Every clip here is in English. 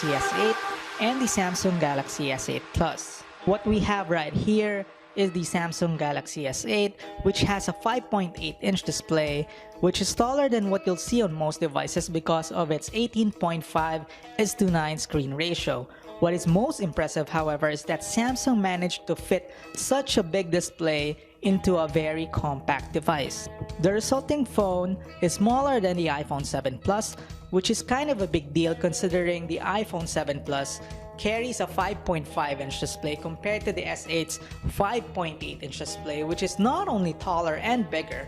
Galaxy S8 and the Samsung Galaxy S8 Plus. What we have right here is the Samsung Galaxy S8, which has a 5.8-inch display, which is taller than what you'll see on most devices because of its 18.5:9 screen ratio. What is most impressive, however, is that Samsung managed to fit such a big display into a very compact device. The resulting phone is smaller than the iPhone 7 Plus, which is kind of a big deal considering the iPhone 7 Plus carries a 5.5-inch display compared to the S8's 5.8-inch display, which is not only taller and bigger,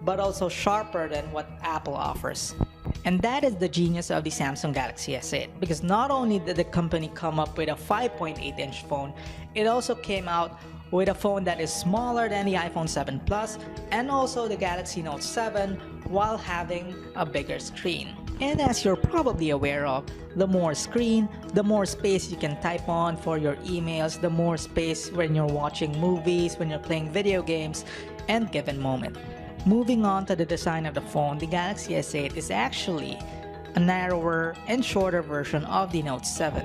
but also sharper than what Apple offers. And that is the genius of the Samsung Galaxy S8, because not only did the company come up with a 5.8-inch phone, it also came out with a phone that is smaller than the iPhone 7 Plus and also the Galaxy Note 7 while having a bigger screen. And as you're probably aware of, the more screen, the more space you can type on for your emails, the more space when you're watching movies, when you're playing video games, and given moment. Moving on to the design of the phone, the Galaxy S8 is actually a narrower and shorter version of the Note 7.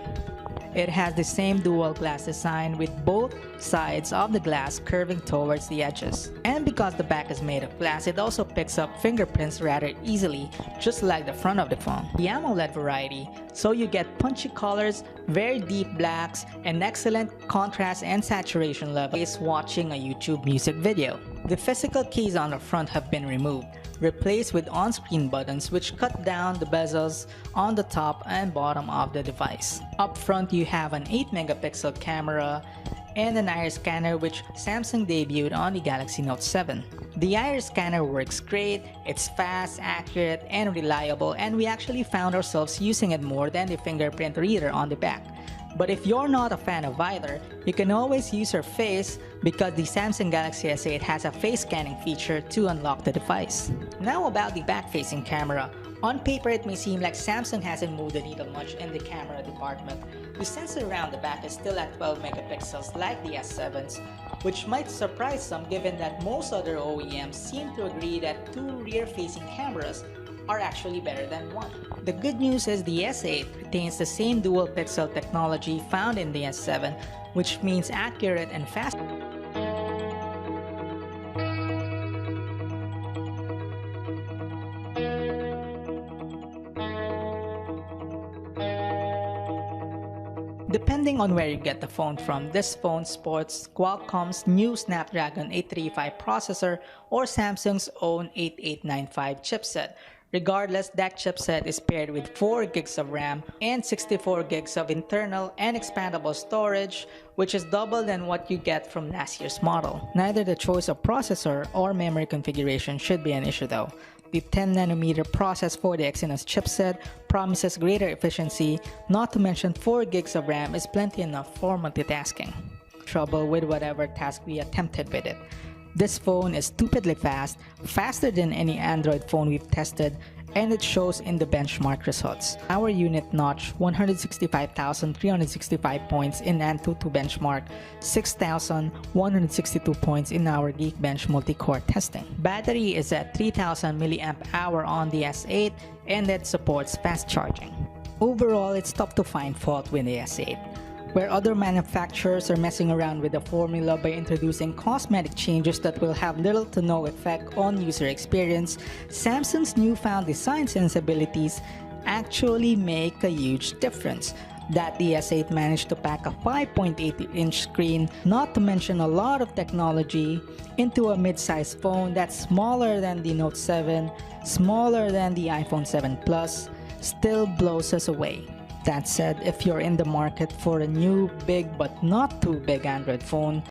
It has the same dual glass design with both sides of the glass curving towards the edges. And because the back is made of glass, it also picks up fingerprints rather easily, just like the front of the phone. The AMOLED variety, so you get punchy colors, very deep blacks, and excellent contrast and saturation levels watching a YouTube music video. The physical keys on the front have been removed, replaced with on-screen buttons which cut down the bezels on the top and bottom of the device. Up front, you have an 8-megapixel camera and an iris scanner which Samsung debuted on the Galaxy Note 7. The iris scanner works great, it's fast, accurate, and reliable, and we actually found ourselves using it more than the fingerprint reader on the back. But if you're not a fan of either, you can always use your face because the Samsung Galaxy S8 has a face scanning feature to unlock the device. Now about the back-facing camera. On paper, it may seem like Samsung hasn't moved the needle much in the camera department. The sensor around the back is still at 12 megapixels like the S7's, which might surprise some given that most other OEMs seem to agree that two rear-facing cameras are actually better than one. The good news is the S8 retains the same dual pixel technology found in the S7, which means accurate and fast. Depending on where you get the phone from, this phone sports Qualcomm's new Snapdragon 835 processor or Samsung's own 8895 chipset. Regardless, that chipset is paired with 4 gigs of RAM and 64 gigs of internal and expandable storage, which is double than what you get from last year's model. Neither the choice of processor or memory configuration should be an issue though. The 10nm process for the Exynos chipset promises greater efficiency, not to mention 4 gigs of RAM is plenty enough for multitasking. Trouble with whatever task we attempted with it. This phone is stupidly fast, faster than any Android phone we've tested, and it shows in the benchmark results. Our unit notched 165,365 points in Antutu benchmark, 6,162 points in our Geekbench multi-core testing. Battery is at 3,000 mAh on the S8 and it supports fast charging. Overall, it's tough to find fault with the S8. Where other manufacturers are messing around with the formula by introducing cosmetic changes that will have little to no effect on user experience, Samsung's newfound design sensibilities actually make a huge difference. That the S8 managed to pack a 5.8-inch screen, not to mention a lot of technology, into a mid-sized phone that's smaller than the Note 7, smaller than the iPhone 7 Plus, still blows us away. That said, if you're in the market for a new, big but not too big Android phone,